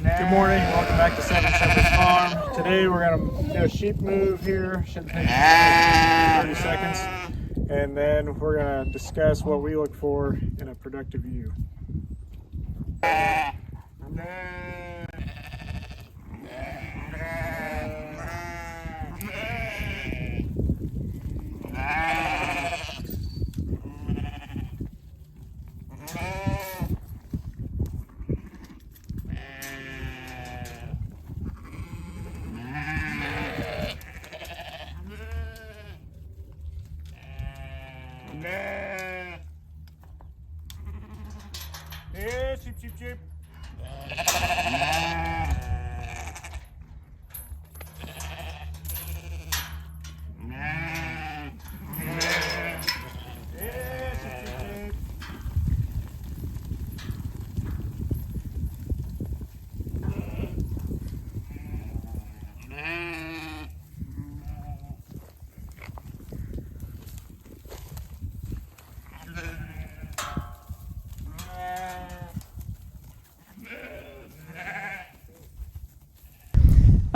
Good morning, welcome back to Second Shepherd's Farm. Today we're going to do a sheep move here. Should take 30 seconds. And then we're going to discuss what we look for in a productive ewe. Yeah, sheep, sheep, sheep.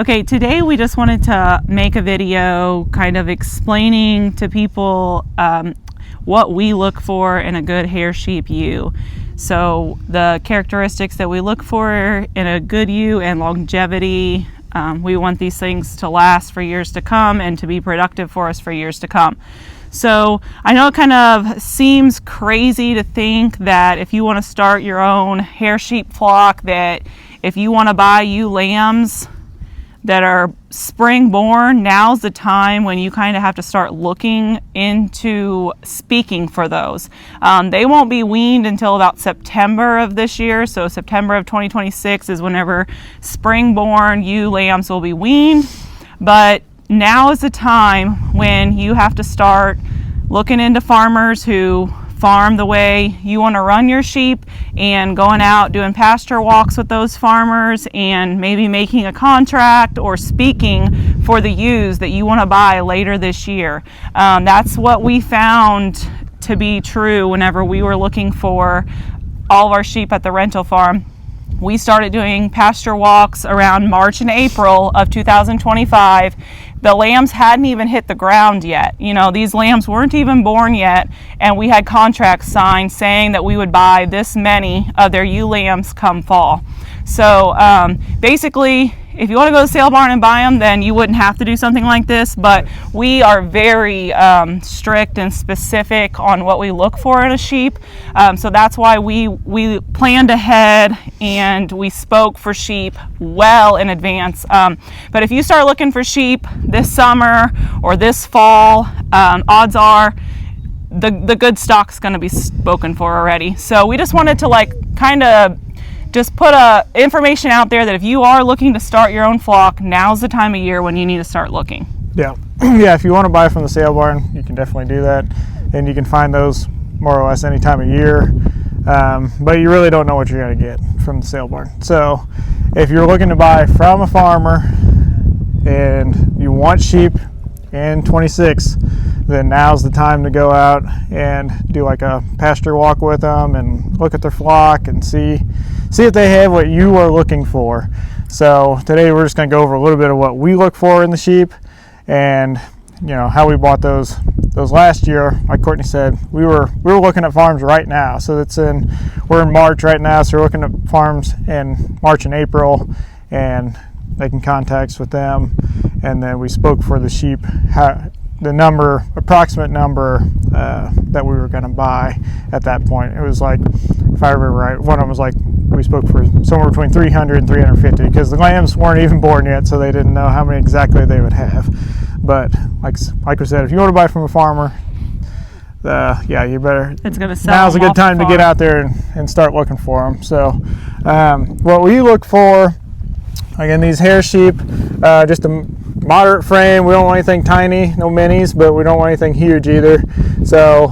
Okay, today we just wanted to make a video kind of explaining to people what we look for in a good hair sheep ewe. So the characteristics that we look for in a good ewe and longevity. We want these things to last for years to come and to be productive for us for years to come. So I know it kind of seems crazy to think that if you want to start your own hair sheep flock, that if you want to buy ewe lambs that are spring born, now's the time when you kind of have to start looking into speaking for those. They won't be weaned until about September of this year, so September of 2026 is whenever spring born ewe lambs will be weaned. But now is the time when you have to start looking into farmers who farm the way you want to run your sheep and going out doing pasture walks with those farmers and maybe making a contract or speaking for the ewes that you want to buy later this year. That's what we found to be true whenever we were looking for all of our sheep at the rental farm. We started doing pasture walks around March and April of 2025. The lambs hadn't even hit the ground yet. You know, these lambs weren't even born yet, and we had contracts signed saying that we would buy this many of their ewe lambs come fall. So basically, if you want to go to the sale barn and buy them, then you wouldn't have to do something like this, but we are very strict and specific on what we look for in a sheep. So that's why we planned ahead and we spoke for sheep well in advance. But if you start looking for sheep this summer or this fall, odds are the good stock's going to be spoken for already. So we just wanted to kind of just put information out there that if you are looking to start your own flock, now's the time of year when you need to start looking. Yeah, if you want to buy from the sale barn, you can definitely do that, and you can find those more or less any time of year, but you really don't know what you're going to get from the sale barn. So if you're looking to buy from a farmer and you want sheep in 26, then now's the time to go out and do like a pasture walk with them and look at their flock and see if they have what you are looking for. So today we're just going to go over a little bit of what we look for in the sheep and how we bought those last year. Like Courtney said, we were looking at farms right now. So we're in March right now, so we're looking at farms in March and April and making contacts with them, and then we spoke for the sheep the approximate number that we were going to buy at that point. It was like, if I remember right, one of them was like, we spoke for somewhere between 300 and 350 because the lambs weren't even born yet, so they didn't know how many exactly they would have. But like we said, if you want to buy from a farmer, you better. It's going to sell. Now's a good time to get out there and start looking for them. So what we look for, again, these hair sheep, just a moderate frame. We don't want anything tiny, no minis, but we don't want anything huge either. So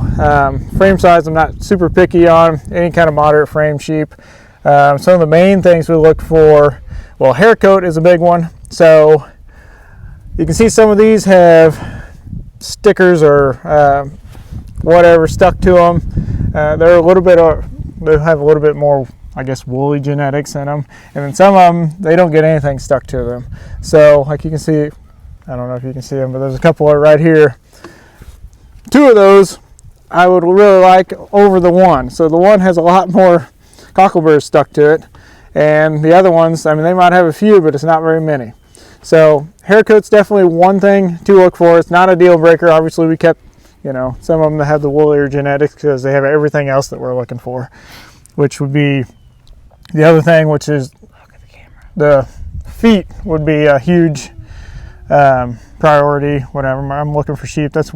frame size, I'm not super picky on any kind of moderate frame sheep. Some of the main things we look for, well, hair coat is a big one. So you can see some of these have stickers or whatever stuck to them. They have a little bit more I guess, woolly genetics in them. And then some of them, they don't get anything stuck to them. So like you can see, I don't know if you can see them, but there's a couple right here. 2 of those I would really like over the one. So the one has a lot more cockleburrs stuck to it. And the other ones, I mean, they might have a few, but it's not very many. So hair coat's definitely one thing to look for. It's not a deal breaker. Obviously, we kept, you know, some of them that have the woollier genetics because they have everything else that we're looking for, which would be the other thing, which is the feet would be a huge priority. Whatever I'm looking for sheep, that's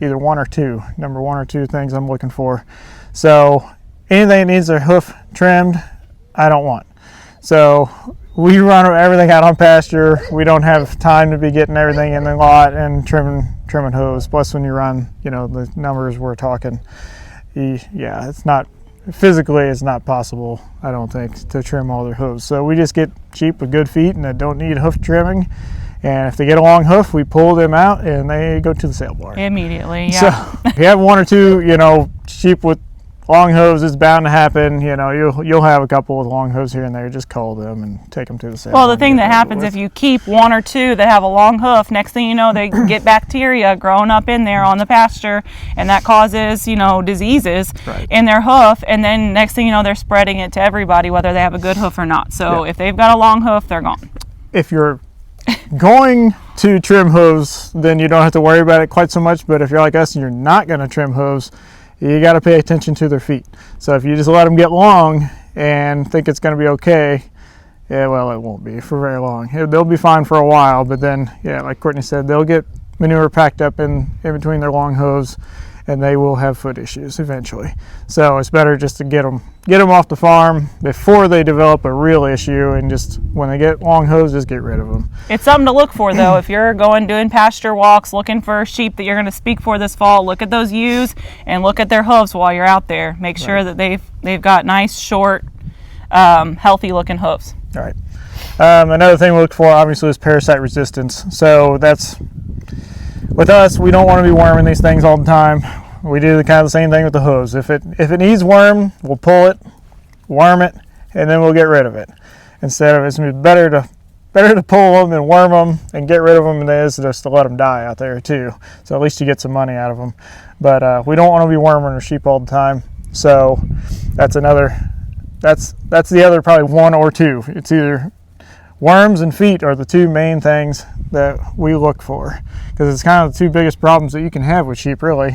either 1 or 2, number 1 or 2 things I'm looking for. So anything that needs their hoof trimmed, I don't want. So we run everything out on pasture. We don't have time to be getting everything in the lot and trimming hooves. Plus, when you run, you know, the numbers we're talking, yeah, it's not physically, it's not possible, I don't think, to trim all their hooves. So we just get sheep with good feet and that don't need hoof trimming. And if they get a long hoof, we pull them out and they go to the sale barn immediately. Yeah. So if you have 1 or 2, you know, sheep with long hooves, it's bound to happen. You know, you'll have a couple with long hooves here and there. Just cull them and take them to the sale. Well, the thing that happens if you keep 1 or 2 that have a long hoof, next thing you know, they get bacteria growing up in there on the pasture, and that causes, you know, diseases in their hoof. And then next thing you know, they're spreading it to everybody, whether they have a good hoof or not. So if they've got a long hoof, they're gone. If you're going to trim hooves, then you don't have to worry about it quite so much. But if you're like us and you're not going to trim hooves, you got to pay attention to their feet. So if you just let them get long and think it's going to be okay, yeah, well, it won't be for very long. They'll be fine for a while, but then, yeah, like Courtney said, they'll get manure packed up in between their long hooves, and they will have foot issues eventually. So it's better just to get them off the farm before they develop a real issue, and just when they get long hooves, just get rid of them. It's something to look for, though. If you're doing pasture walks, looking for sheep that you're going to speak for this fall, look at those ewes and look at their hooves while you're out there. Make sure that they've got nice, short, healthy looking hooves. All right. Another thing we look for, obviously, is parasite resistance. So that's, with us, we don't want to be worming these things all the time. We do kind of the same thing with the hooves. If it needs worm, we'll pull it, worm it, and then we'll get rid of it. Instead of, it's better to pull them and worm them and get rid of them than it is just to let them die out there too. So at least you get some money out of them. But we don't want to be worming our sheep all the time. So that's the other probably 1 or 2. It's either worms and feet are the 2 main things that we look for, because it's kind of the 2 biggest problems that you can have with sheep, really,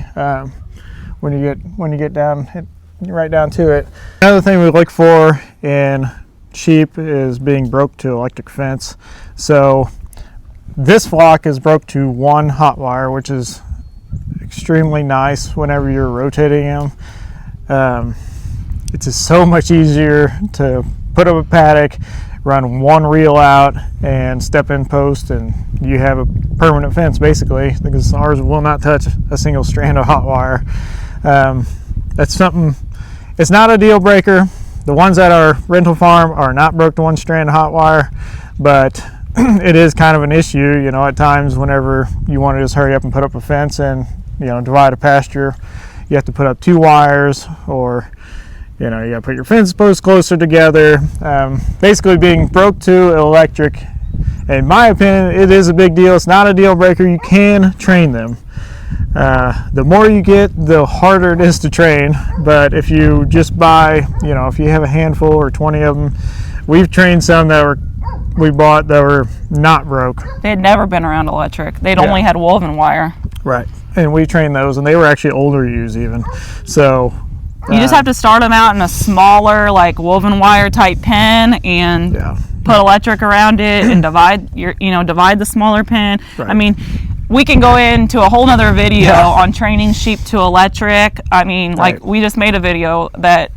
when you get down right down to it. Another thing we look for in sheep is being broke to electric fence. So this flock is broke to 1 hot wire, which is extremely nice whenever you're rotating them. It's just so much easier to put up a paddock, run 1 reel out, and step in post, and you have a permanent fence basically, because ours will not touch a single strand of hot wire. That's something, it's not a deal breaker. The ones that are rental farm are not broke to 1 strand of hot wire, but it is kind of an issue, you know, at times whenever you want to just hurry up and put up a fence and, you know, divide a pasture. You have to put up 2 wires, or, you know, you got to put your fence posts closer together. Basically, being broke to electric, in my opinion, it is a big deal. It's not a deal breaker. You can train them. The more you get, the harder it is to train. But if you just buy, you know, if you have a handful or 20 of them, we've trained some that we bought that were not broke. They had never been around electric. They'd only had woven wire. Right. And we trained those, and they were actually older ewes even. So you just have to start them out in a smaller, like woven wire type pen, and put electric around it, and divide the smaller pen. Right. I mean, we can go into a whole nother video on training sheep to electric. I mean, like we just made a video that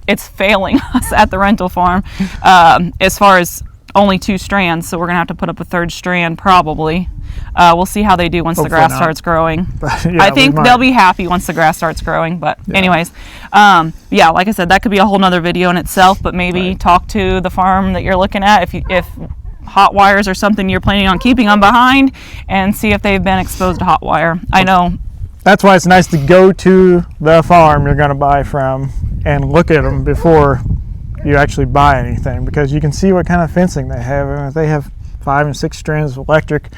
it's failing us at the rental farm as far as only 2 strands, so we're gonna have to put up a 3rd strand probably. We'll see how they do once the grass starts growing. I think they'll be happy once the grass starts growing. But anyways, like I said, that could be a whole nother video in itself. But maybe talk to the farm that you're looking at if hot wires are something you're planning on keeping them behind, and see if they've been exposed to hot wire. I know. That's why it's nice to go to the farm you're going to buy from and look at them before you actually buy anything, because you can see what kind of fencing they have. And if they have 5 and 6 strands of electric,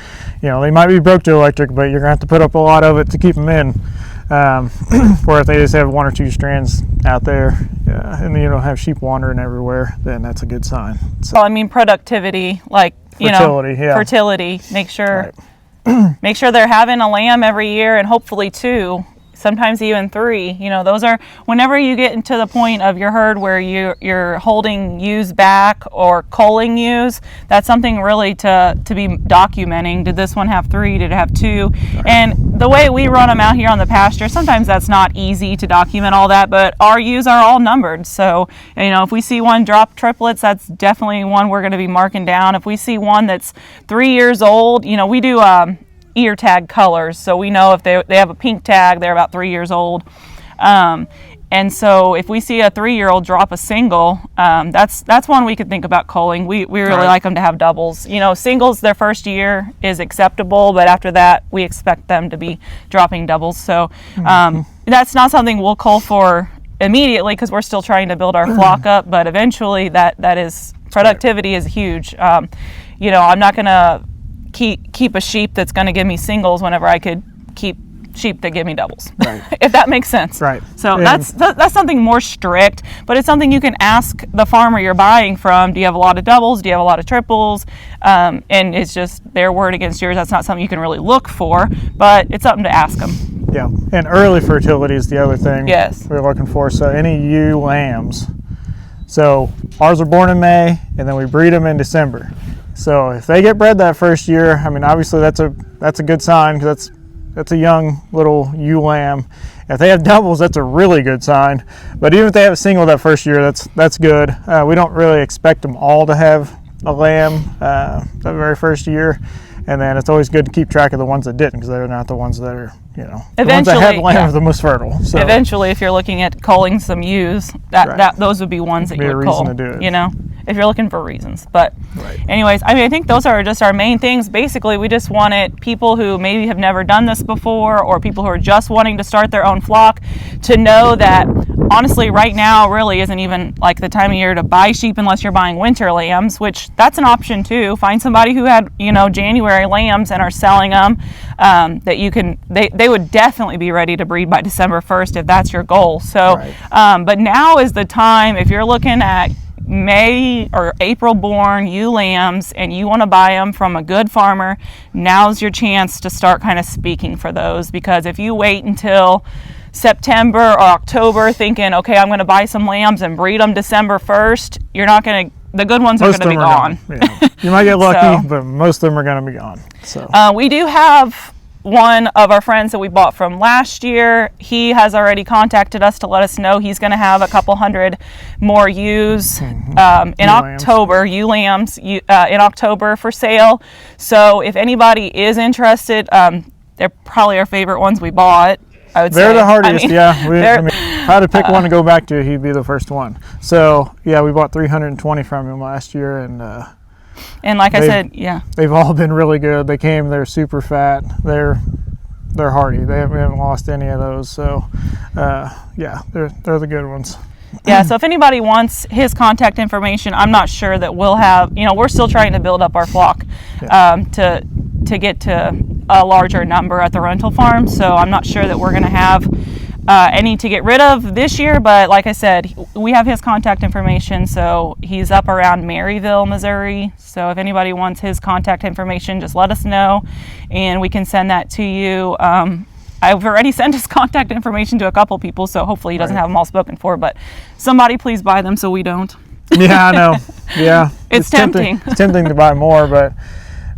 they might be broke to electric, but you're going to have to put up a lot of it to keep them in. Where if they just have 1 or 2 strands out there, and you don't have sheep wandering everywhere, then that's a good sign. So, well, I mean, productivity, like, fertility, make sure they're having a lamb every year, and hopefully 2, sometimes even 3. Those are, whenever you get into the point of your herd where you're holding ewes back or culling ewes, that's something really to be documenting. Did this one have 3? Did it have 2? And the way we run them out here on the pasture, sometimes that's not easy to document all that, but our ewes are all numbered. So, if we see one drop triplets, that's definitely one we're going to be marking down. If we see one that's 3 years old, we do ear tag colors, so we know if they have a pink tag, they're about 3 years old. And so if we see a 3-year-old drop a single, that's one we could think about culling. We really like them to have doubles. Singles their first year is acceptable, but after that we expect them to be dropping doubles. So that's not something we'll cull for immediately, because we're still trying to build our flock up, but eventually that is, productivity is huge. I'm not going to keep a sheep that's going to give me singles whenever I could keep sheep that give me doubles, if that makes sense. Right. So that's something more strict, but it's something you can ask the farmer you're buying from. Do you have a lot of doubles? Do you have a lot of triples? And it's just their word against yours. That's not something you can really look for, but it's something to ask them. Yeah, and early fertility is the other thing we're looking for. So any ewe lambs. So ours are born in May, and then we breed them in December. So if they get bred that first year, I mean, obviously that's a good sign, because that's a young little ewe lamb. If they have doubles, that's a really good sign. But even if they have a single that first year, that's good. We don't really expect them all to have a lamb that very first year. And then it's always good to keep track of the ones that didn't, because they're not the ones that are, the ones that have lamb are the most fertile. So eventually, if you're looking at culling some ewes, those would be ones that you would cull. If you're looking for reasons. But anyways, I think those are just our main things. Basically, we just wanted people who maybe have never done this before, or people who are just wanting to start their own flock, to know that honestly right now really isn't even like the time of year to buy sheep unless you're buying winter lambs, which that's an option too. Find somebody who had January lambs and are selling them, that you can, they would definitely be ready to breed by December 1st if that's your goal. So but now is the time, if you're looking at May or April born ewe lambs and you want to buy them from a good farmer, now's your chance to start kind of speaking for those. Because if you wait until September or October thinking, okay, I'm going to buy some lambs and breed them December 1st, you're not going to, the good ones are going to be gone. You might get lucky, but most of them are going to be gone. So we do have one of our friends that we bought from last year. He has already contacted us to let us know he's going to have a couple hundred more ewes in October, ewe lambs in October for sale. So if anybody is interested, they're probably our favorite ones we bought. I would say they're the hardiest. If I had to pick one to go back to, he'd be the first one. So we bought 320 from him last year, and like I said, they've all been really good. They're super fat. They're hardy. We haven't lost any of those. So they're the good ones. So if anybody wants his contact information, I'm not sure that we'll have, we're still trying to build up our flock to get to a larger number at the rental farm. So I'm not sure that we're going to have any to get rid of this year, but like I said, we have his contact information. So he's up around Maryville, Missouri. So if anybody wants his contact information, just let us know and we can send that to you. I've already sent his contact information to a couple people, so hopefully he doesn't have them all spoken for, but somebody please buy them so we don't. Yeah, I know. Yeah. It's tempting. It's tempting to buy more, but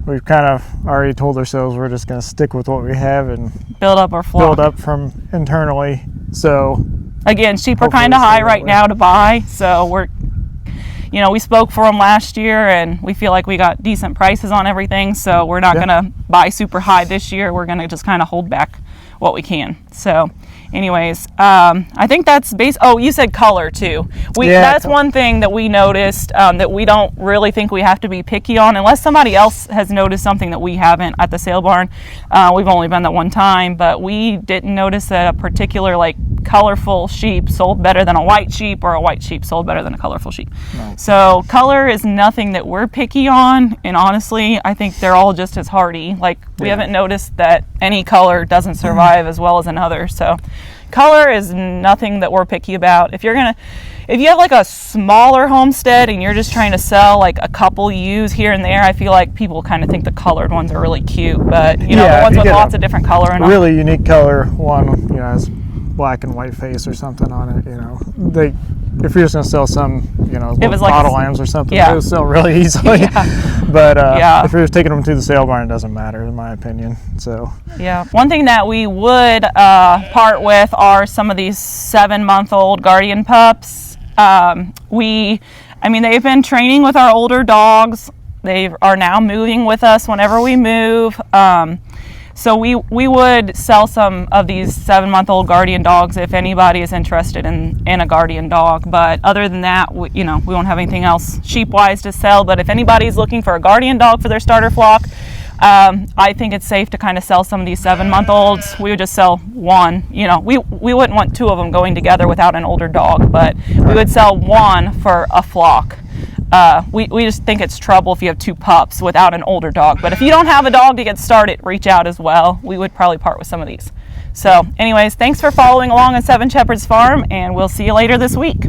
we've kind of already told ourselves we're just going to stick with what we have and build up our flock. Build up from internally. So again, sheep are kind of high right now to buy, so we're, we spoke for them last year and we feel like we got decent prices on everything, so we're not going to buy super high this year. We're going to just kind of hold back what we can. So anyways, I think that's oh, you said color too. That's one thing that we noticed, that we don't really think we have to be picky on unless somebody else has noticed something that we haven't at the sale barn. We've only been that one time, but we didn't notice that a particular like colorful sheep sold better than a white sheep, or a white sheep sold better than a colorful sheep. Right. So color is nothing that we're picky on, and honestly I think they're all just as hardy. Like, we haven't noticed that any color doesn't survive as well as another. So color is nothing that we're picky about. If you have like a smaller homestead and you're just trying to sell like a couple ewes here and there, I feel like people kind of think the colored ones are really cute, but the ones with lots of different color in them. Really unique color one, has black and white face or something on it, if you're just going to sell some, it was like bottle lambs or something, they would sell really easily. But if you're just taking them to the sale barn, it doesn't matter, in my opinion. So one thing that we would part with are some of these 7-month-old guardian pups. They've been training with our older dogs. They are now moving with us whenever we move. So we would sell some of these 7-month-old guardian dogs if anybody is interested in a guardian dog. But other than that, we won't have anything else sheep-wise to sell. But if anybody's looking for a guardian dog for their starter flock, I think it's safe to kind of sell some of these 7-month-olds. We would just sell one. We wouldn't want 2 of them going together without an older dog, but we would sell one for a flock. We just think it's trouble if you have 2 pups without an older dog. But if you don't have a dog to get started, reach out as well. We would probably part with some of these. So anyways, thanks for following along on Seven Shepherds Farm, and we'll see you later this week.